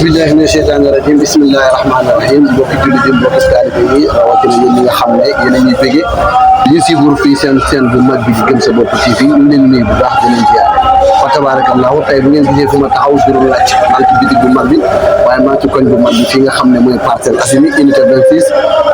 bismillahi mina sheytaani rajim bismillahi rahmaani rahim mbokki jullit yi mbokki taalibe yi rawatina yéen ñi nga xam ne yéen a ñuy bëggee di ñu suivre fii seen bu mag bi di Gëm Sa Bopp TV ñu ngi leen nuyu bu baax di leen ziare fa tabarakallahu tey bu ngeen gisee fi ma taxaw juróom laaj maa ngi ci bitig bu mag bi waaye maa ngi ci koñ bu mag bi fii nga xam ne mooy Parcelles Assainies unité 26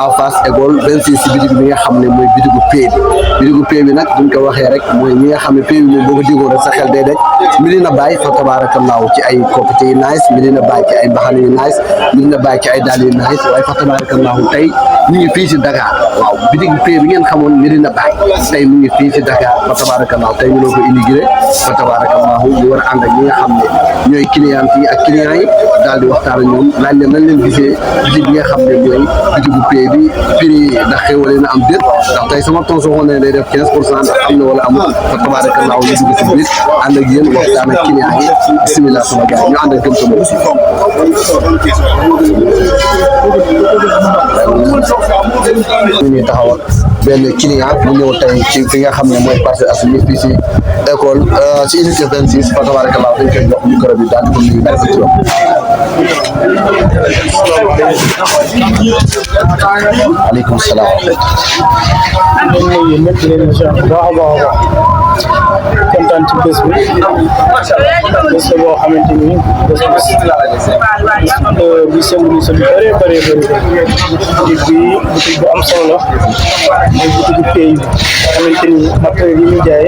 en face école 26 si bitig bi nga xam ne mooy bitigu pay bi bitigu pay bi nag buñ ko waxee rek mooy ñi nga xam ne pay bi moom boo ko déggoo rek sa xel day daj Medina Baye fa tabarakallahu ci ay koppite yu nice Medina Baye ci ay mbaxane yu nice Medina Baye ci ay daal yu nice waaye fa tabarakallahu tey ñu ngi fii si Dakar waaw bitigu pay bi ngeen xamoon Medina Baye tey mu ngi fii si Dakar fa tabarakallahu tey ñu loo ko inauguré fa tabarakallahu ñu war a ànd ak ñi nga xam ne ñooy client yi ak client yi daal di waxtaan ak ñoom laaj leen nañ leen gisee bitig bi nga xam ne mooy bitigu pay bi prix ndax xéwale na am déet ndax tey sama tonsu waxoon ne day def 15% ndax am na wala amul fa tabarakallahu ñu dugg si biir ànd ak yéen waxtaan ak client yi bismillah sama gars ñu ànd ak Gëm Sa Bopp ñu ngi taxawal benn client mu ñëw tey ci fi nga xam ne mooy Parcelles Assainies fii si école si unité 26 fa tabarakallah dañ koy jox micro bi daal di ko nuyu daal di ko aleykum salaam kontaan ci bés bi bés la boo xamante ni bés bi symbolise lu bëree bëri boutique bu am solo la mooy boutique pay bi xamante ni matériel yi ñu jaay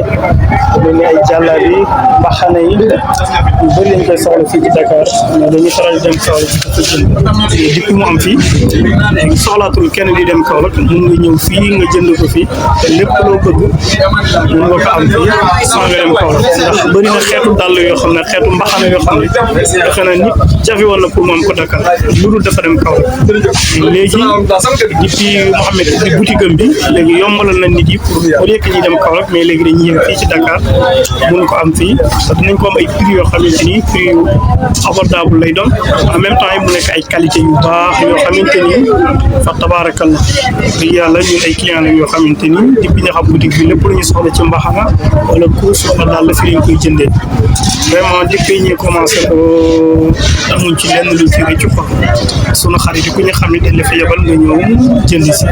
mel ni ay jàllabi mbaxana yi yu bëri lañ koy soxla fii ci Dakar mais dañuy faral di dem Kaolack depuis mu am fii léegi soxlaatul kenn di dem Kaolack mun nga ñëw fii nga jënd ko fii te lépp loo bëgg mun nga ko am fii sans nga dem Kaolack ndax bëri na xeetu dàll yoo xam ne xeetu mbaxana yoo xam ne defe na nit jafe woon na pour mu am ko Dakar lu dul dafa dem Kaolack léegi depuis Mouhamed di boutique am bi léegi yombalal na nit yi pour au lieu que ñuy dem Kaolack mais léegi dañuy yem fii ci Dakar mun ko am fii te dinañ ko am ay prix yoo xamante ni prix yu abordable lay doon en même temps mu nekk ay qualité yu baax yoo xamante ni fa tabaarakallah yàlla ñun ay client la yoo xamante ni depuis nga xam boutique bi lépp lu ñu soxla ci mbaxana wala couche wala daal la fi lañ koy jëndee vraiment depuis ñu commencé ko amuñ ci lenn luñ fi rëccu quoi sunu xarit yi ku ñu xam ne dañ la fi yebal nga ñëw jënd si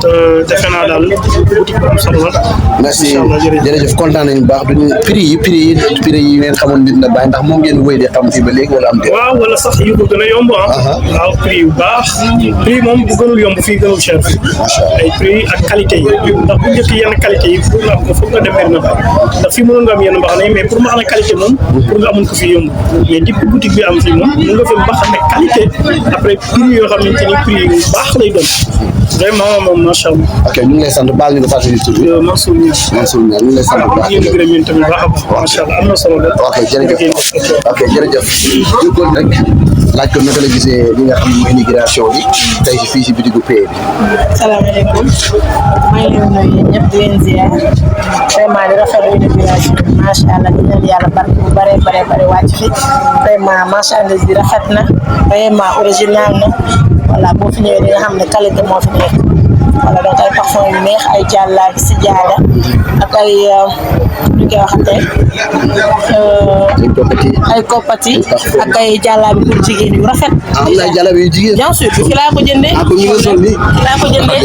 te defe naa daal boutique bu am solo la. merci jërëjëf kontaan nañu bu baax duñu prix yi ngeen xamoon Medina Baye ndax moom ngeen wéy di xam fii ba léegi wala am déet. waaw wala sax yu ko gën a yomb waaw prix yu baax prix moom bu gënul yomb fii gënul cher fii ay prix ak qualité yi ndax bu njëkk yenn qualité yi pour nga am ko foog nga dem Medina Baye ndax fii mënoon nga am yenn mbaxane mais pour mbaxane qualité moom pour nga amoon ko fii yomb mais depuis boutique bi am fii moom mun nga fi mbaxane qualité après prix yoo xamante ni prix yu baax lay doon vraiment moom macha allah. ok ñu ngi lay sant baal ñu nga fàttali tur bi. Mansour Niang ñu ngi lay sant bu baax ñu ngi gërëm yéen tamit baax a baax macha allah am na solo la. ok jërëjëf ñu ko rek laaj ko naka la gisee li nga xam ne mooy immigration bi tey si fii si bitigu pay bi. salaamaaleykum maa ngi leen di nuyu ñëpp di leen ziar vraiment di rafetlu immigration bi macha allah di leen yàlla barke bu bare wàcc fi vraiment marchandise bi rafet na vraiment original na voilà boo fi ñëwee di nga xam ne qualité moo fi nekk wala donc ay parfum yu neex ay jàllabi si jaada ak ay ñu koy waxatee ay koppati ak ay jàllabi pour jigéen yu rafet. am na ay jàllabi yu jigéen. bien sûr fi laa ko jëndee. ah kon ñu ngi sol nii. fi laa ko jëndee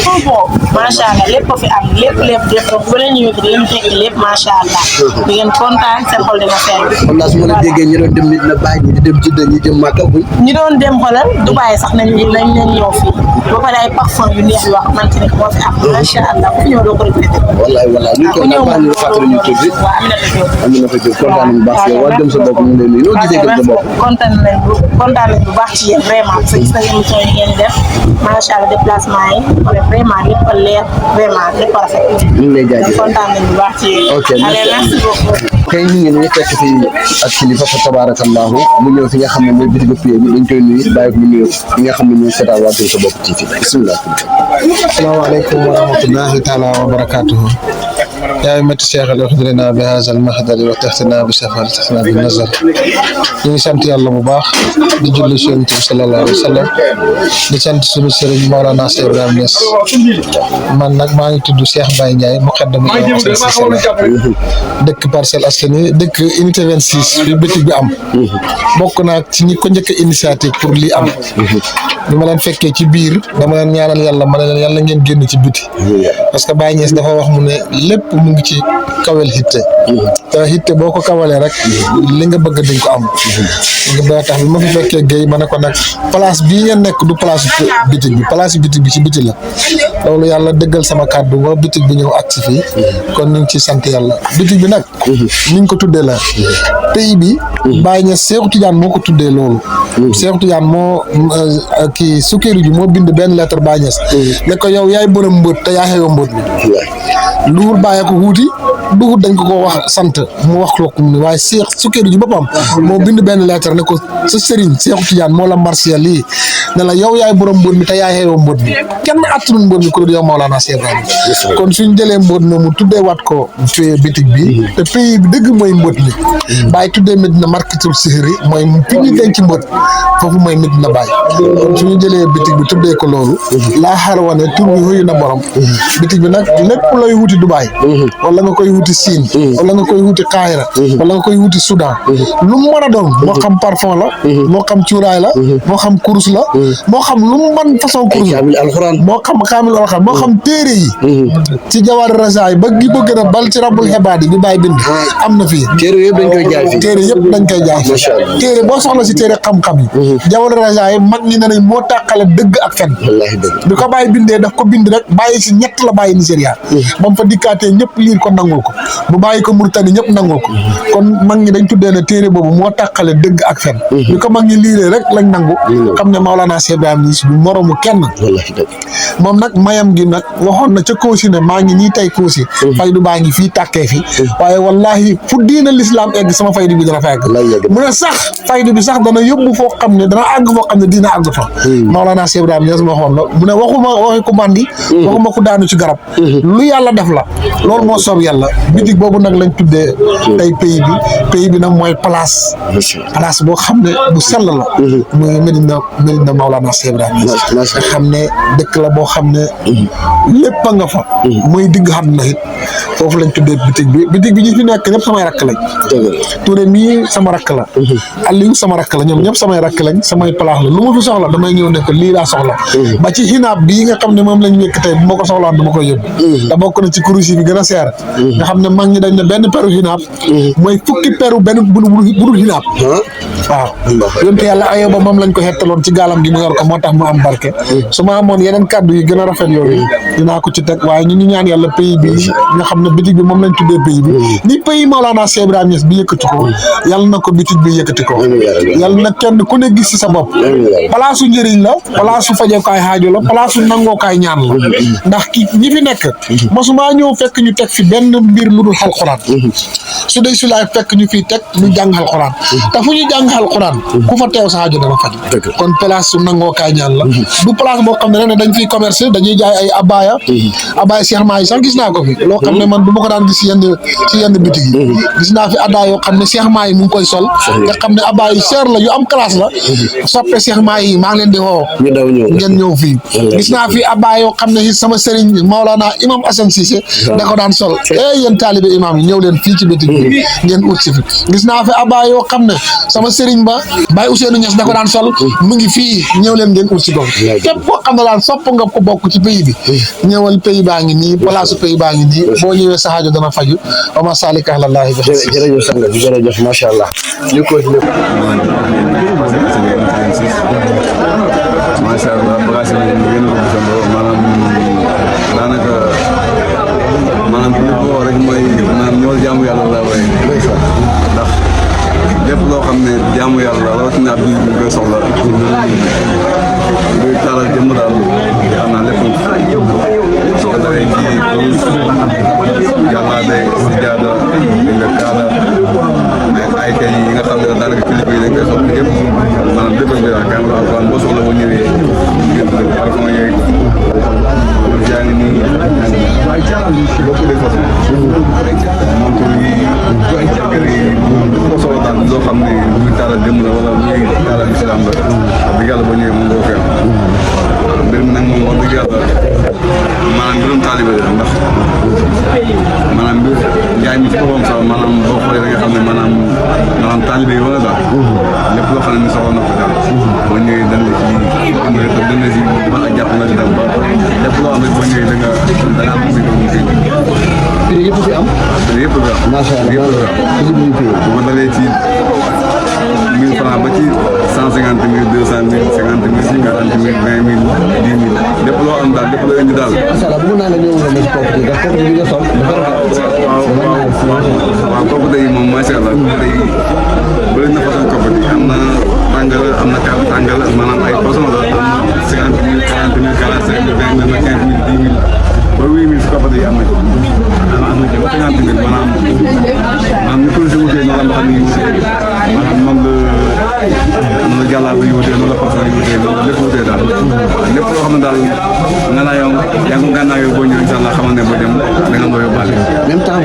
tout bon macha allah lépp fi am lépp donc bu leen ñëwee di leen fekk lépp macha allah di ngeen kontaan seen xol dina feeñ. kon daal su ma la déggee ñu doon dem Medina Baye ñi di dem Jidda ñi jëm Makka buñ. ñi doon dem xoolal Dubaay sax nañ leen ñëw fii ba pare ay parfum yu neex yoo xamante ne moo fi am macha allah ku fi ñëw doo ko regretté. wallaay ñu ko naan maa ngi fàttali ñu tur bi. waaw Aminata Diop kontaan nañu baax yow waa Gëm Sa Bopp ñu ngi lay nuyu noo gisee Gëm Sa Bopp. kontaan nañ bu baax ci yéen vraiment parce que gis nañ émission yi ngeen di def macha allah déplacement yi wala vraiment lépp a leer vraiment lépp a rafet. ñu ngi lay jaajëfal kontaan nañ bu baax ci yéen. ok merci beaucoup. kay ñu ngi fekk fi ak kilifa fa tabarakallahu mu ñëw fi nga xam ne mooy bitigu pay bi dañ koy nuyu bàyyi ko mu nuyu fi nga xam ne mooy seetaan waa Gëm Sa Bopp TV bismillah. asalaamaaleykum wa rahmatullahi taala wa barakatuhu yaa ayyuhal Cheikh al-uhdilana bi haazal mahdari wa tahtina bi safaaratina bi nazar ñu ngi sant yàlla bu baax di julli ci Yonent bi sallallahu alayhi wa sallam di sant suñu sëriñ Mawlana Cheikh Ibrahima Niass man nag maa ngi tudd Cheikh Baye Ndiaye muqaddam dëkk Parcelles Assainies dëkk unité 26 fi bitig bi am bokk naa ci ñi ko njëkk initiative pour lii am bi ma leen fekkee ci biir dama leen ñaanal yàlla ma ne leen yàlla ngeen génn ci biti parce que Baye Niass dafa wax mu ne lépp mu ngi ci kawel hitte te hitte boo ko kawalee rek li nga bëgg dañ ko am nga ba tax bi ma fi fekkee Guèye ma ne ko nag place bii ngeen nekk du place bitig bi place bitig bi ci biti la loolu yàlla dëggal sama kàddu ba bitig bi ñëw agsi fii kon ñu ngi ci sant yàlla bitig bi nag niñ ko tuddee la pays bi Baye Niass Cheikhou Tidiane moo ko tuddee loolu Cheikhou Tidiane moo kii sukkeeri ji moo bind benn lettre Baye Niass ne ko yow yaay borom mbóot te yaa xew mbóot bi luur bàyyi ko wuuti dugut dañ ko wax sant mu wax ko ni waaye Cheikh sukkeeri ji boppam moo bind benn lettre ne ko sa sëriñ Cheikhou Tidiane moo la marsiya lii ne la yow yaay borom mbóot mi te yaa xew mbóot mi kenn attanul mbóot mi ko yow Mawlana Cheikh Ibrahima kon suñ jëlee mbóot moomu tuddee waat ko fee bitig bi te pays bi dëgg mooy mbóot mi Baye tuddee Medina marketul sihri mooy fi ñu denc mbóot foofu mooy Medina Baye kon suñu jëlee bitig bi tuddee ko loolu laa xar wane tur bi xëyu na borom bitig bi nag lépp looy wuti Dubaay wala nga koy wuti Siin wala nga koy wuti Kaayra wala nga koy wuti Soudan lu mu mën a doon moo xam parfum la moo xam cuuraay la moo xam kurus la moo xam lu mu mën façon kurus la moo xam kaamil alxuraan moo xam téere yi ci Jawahir Rasaay ba gi ko gën a bal ci Rabbul Xibaad yi bi Baye bind am na fii téere yëpp dañ koy jaay fii téere boo soxla si téere xam-xam yi Jawahir Rasaay mag ñi ne nañ moo tàqale dëgg ak fen bi ko Baye bindee daf ko bind rek bàyyi si ñett la bàyyi Nigéria ba mu fa dikkaatee ñëpp liir ko nangul ko bu bàyyi ko Mauritanie ñëpp nangul ko kon mag ñi dañ tuddee ne téere boobu moo tàqale dëgg ak fen bi ko mag ñi liiree rek lañ nangu xam ne Mawlana Cheikh Ibrahima Niass bu moromu kenn moom nag mayam gi nag waxoon na ca Koosi ne maa ngi nii tey Koosi faydu baa ngi fii tàkkee fi waaye wallahi fu diina l'islam egg sama faydu bi dana fa egg mu ne sax faydu bi sax dana yóbbu foo xam ne dana àgg foo xam ne diina àgg fa Mawlana Cheikh Ibrahima Niass ma waxoon la mu ne waxuma waxi ku mandi waxuma ku daanu ci garab lu yàlla def la loolu moo soob yàlla bitig boobu nag lañ tuddee tey pays bi nag mooy place boo xam ne bu sell la muy Medina Mawlana Cheikh Ibrahima Niass nga xam ne dëkk la boo xam ne lépp a nga fa muy digg xam na it foofu lañ tuddee bitig bi ñi fi nekk ñëpp samay rakk lañ Touré mii sama rakk la Aliou sama rakk la ñoom ñëpp samay rakk lañ samay place la lu ma fi soxla damay ñëw nekk lii laa soxla ba ci xinaab bii nga xam ne moom lañ wékk tey bu ma ko soxlaan dama koy yóbbu da bokk na ci kurus yi bi gën a seer nga xam ne mag ñi dañ ne benn peru xinaab mooy fukki peru benn budul xinaab waaw yonte yàlla Ayoba moom lañ ko xettaloon ci gaalam gi mu yor ko moo tax mu am barke su ma amoon yeneen kàddu yi gën a rafet yooyu dinaa ko ci teg waaye ñu ñaan yàlla pays bi nga xam ne bitig bi moom lañ tuddee pays bi ni pays Mawlana Cheikh Ibrahima Niass bi yëkkati ko yàlla na ko bitig bi yëkkati ko yàlla na kenn ku ne gis ci sa bopp palaasu njëriñ la palaasu fajokaay xaajo la palaasu nangookaay ñaan la ndax ki ñi fi nekk mosuma ñëw fekk ñu teg fi benn mbir lu dul alxuraan su dee su laay fekk ñu fiy teg ñu jàng alxuraan te fu ñu jàng alxuraan ku fa teew sa xaajo dana faj kon place su nangookaay ñaan la du place boo xam ne dañ fiy commerce dañuy jaay ay abaya Cheikh Mahi sax gis naa ko fi loo xam ne man du ma ko daan gis ci yenn bitig yi gis naa fi addaa yoo xam ne Cheikh Mahi mu ngi koy sol nga xam ne abaya yu cher la yu am classe la soppe Cheikh Mahi maa ngi leen di woo ngeen ñëw fii gis naa fi abaya yoo xam ne sama sëriñ Maolana Imam Assane Cissé da ko daan sol yéen taalibe imam yi ñëw leen fii ci bitig bi ngeen ut si fi gis naa fi abaya yoo xam ne sama sëriñ ba Baye Ousseynou Niass da ko daan sol mu ngi fii ñëw leen ngeen ut si ko képp koo xam ne daal sopp nga ko bokk ci pays bi ñëwal pays baa ngi nii place pays baa ngi nii boo ñëwee sa aajo dana faju wa ma salika alallahi bi jërëjëf sang bi jërëjëf macha allah ñu ko macha allah bagage yi ngeen ko gisandoo daanaka maanaam li ko wax rek mooy maanaam ñoo jaamu yàlla la waaye ndax lépp loo xam ne jaamu yàlla la rawatina bi ñu koy soxla luy taalal jëmm daal xam naa lépp soo dawee ci yàlla day si jaada nga kaada ay kay yi nga xam ne daanaka kilifa yi dañ koy soxla yëpp maanaam lépp nga wax kaam alquran boo soxla boo ñëwee parfum yeeg jaa ngi nii beaucoup de façons. montre yi kër yi ko solo daal loo xam ne muy taal a jëm la wala muy taal a islam la wax dëgg yàlla ba ñëwee moom boo koy am mbir mi nag moom wax dëgg yàlla maanaam mbirum taalibe la ndax maanaam mbir njaay mi ci boppam sax maanaam boo xoolee da nga xam ne maanaam taalibe yi wala daal lépp loo xam ne ni soxla na ko daal boo ñëwee dañ la ci dimbali te dañ la si mën a jàpp na ci dem ba lépp loo xam ne boo ñëwee da nga am mbir mu fi prix yëpp fi am. prix yëpp fi am. macha allah yëpp fi am. li ñu payé. bu ma dalee ci 1000 francs ba ci 150 000 200 000 50 000 40 000 20 000 10 000 lépp loo am daal lépp loo indi daal. macha allah bëgg naa la ñëw nga mos kooku ndax kooku bi nga sol dafa rafet. waaw kooku day moom macha allah day bëri na façon kooku bi am na tàngal am na kàddu tàngal maanaam ay façon la am na 50 000 40 000 45 000 20 000 15 000 10 000 ba 8 000 si kooku yi am na am na ci ba 50 000 maanaam ni ko si wutee noonu la xam ne maanaam noonu la jàllaa bi wutee noonu la façon yi wutee noonu la lépp wutee daal lépp loo xam ne daal nga naa yow yaa ngi gànnaaw yow boo ñëw incha allah xamal ne boo dem da nga am loo yóbbaale. même temps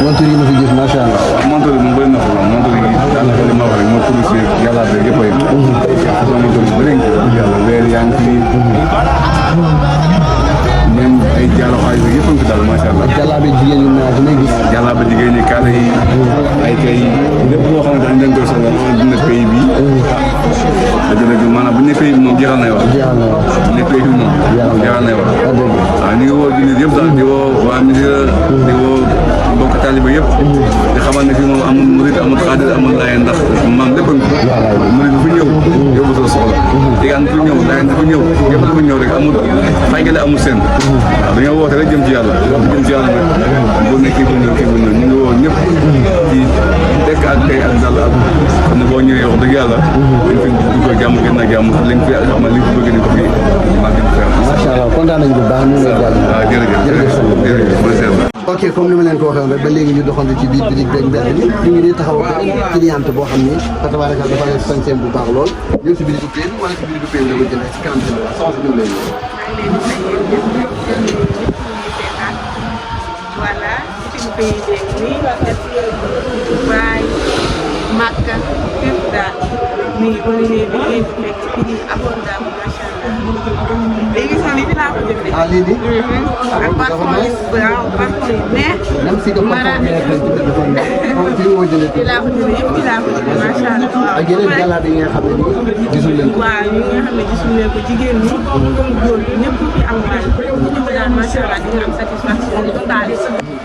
monture yi ma fi gis macha allah. waaw monture yi moom bëri na ko moom monture yi daanaka li ma wax rek moo produit si yàlla bi yëpp a yëpp. façon monture yi bëri nga ci yàlla weer yaa ngi fi même ay jaaro xaalis bi yëpp a ngi fi daal macha allah. jàllaabe jigéen ñi naa dinañ gis. jàllaabe jigéen ñi kaala yi ay kay lépp loo xamante ne dañ koy soxla maanaam dina pays bi dëgg-dëgg maanaam bu ñu nee pays bi moom jeexal nay wax. jeexal na wax. bu ñu nee pays bi moom jeexal nay wax. waaw ñu ngi woo jullit yëpp sax di woo waa Misira di woo mbokk taaliba yëpp di xamal ne fii moom amul murid amul xaadir amul laayeen ndax maam lépp a ngi murid bu fi ñëw yóbbu sa soxla digaan bu fi ñëw laayeen bu fi ñëw yëpp dafa ñëw rek amul fàggale amul seen waaw dañoo woote rek jëm ci yàlla jëm ci yàlla nag bu nekkee bu ñëw kii bu ñëw ñu ngi woo ñëpp ci tekk ak tey ak dal ak xam ne boo ñëwee wax dëgg yàlla dañ fi du ko jàmm gën a jàmm li nga fi xam ne li nga fi bëgg ni ko fi maa ngi fi am macha allah kontaan nañu bu baax ñu ngi lay jàll. waaw jërëjëf ok comme ni ma leen ko waxee woon rek ba léegi ñu doxantu ci biir bitig beeg mbedd mi ñu ngi nii taxaw ak cliente boo xam ni fa tabaaraka dafa def sañseem bu baax lool ñëw si bitigu Peen wala si bitigu Peen la ko jëlee si kanam seen soxna ñu ngi lay voilà bitigu Peen beeg nii Dubaay Makka fépp daal mi ngi bëri nii di leen fekk ci prix abordable macha allah léegi sax lii dinaa ko jëndee. ah lii nii. ak parfum yi waaw parfum yi neex. même si que parfum yi neex nañ ci dafa neex. comme fi nga ko jëndee. fii laa ko jëndee yëpp fii laa ko jëndee macha allah. waaw ak yeneen jàllaat yi nga xam ne nii gisul leen ko. waaw yi nga xam ne gisul leen ko jigéen ñi. comme góor ñi ñëpp fi am waay. ñëpp daal macha allah di nga am satisfaction totale.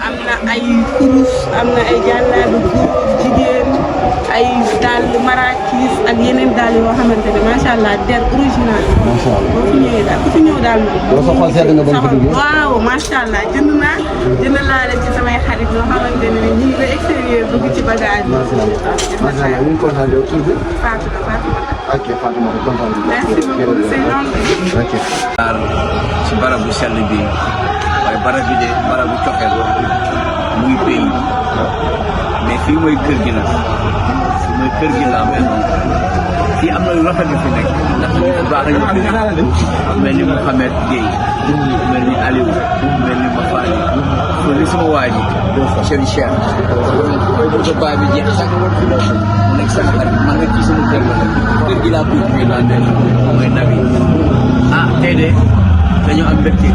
am na ay kurus am na ay jàllaat góor jigéen ay dàll marakis ak yeneen dàll yoo xamante ne macha allah der original. macha allah boo fi ñëwee daal ku fi ñëw daal moom. loolu sa xol sedd nga ba mu dugg. waaw macha allah jënd naa jënd laa leen ci samay xarit yoo xamante ne ñu ngi ba extérieur bëgg ci bagage bi. macha allah ñu ngi kontaan yow tur bi. Fatou la Fatou la. ok Fatou ma kontaan nañu. merci beaucoup c'est gentil. ok. ci barab bu sell bi waaye barab bi de barab bu coxeel muy pays mais fii mooy kër gi nag fii mooy kër gi la amee fii am na lu rafet yu fi nekk ndax ñu ko baax ñu fi nekk mel ni Mouhamed Gueye mel ni Aliou mel ni Mafadi kon li sama waa ji Cheikh Cheikh ko baay bi jeex sax mu nekk sama xarit man nga ci sama kër la kër gi laa bëgg fii laa nekk mooy nabi ah tey de dañoo am mbégte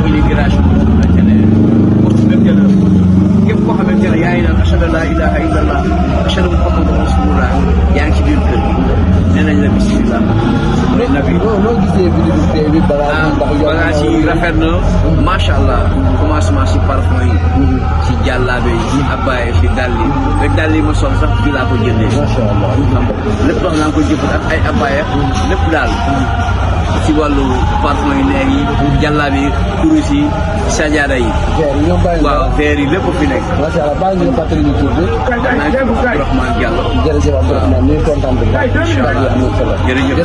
immigration boo xamante ne waxtu mbégte la képp koo xamante ne yaa ngi naan ashhadu an laa ilaaha illallah ashhadu muhammadu rasulullah yaa ngi ci biir kër gi nee nañ la bismillah mooy nabi noo gisee bitigu Peen bi bagage yi rafet na macha allah commencement si parfum yi si jàllaabe yi si abbaye si dàll yi rek dàll yi ma sol sax fii laa ko jëndee macha allah lépp wax naa ko jëfat ak ay abbaye lépp daal ci wàllu parfum yi neex yi jàllaabe yi kurus yi sajaada yi waaw verre yi lépp fi nekk macha allah bàyyi nga fàttali ñu tur bi. naa ngi Abdourahmane Diallo jërëjëf Abdourahmane ñu ngi kontaan bu baax. incha allah jërëjëf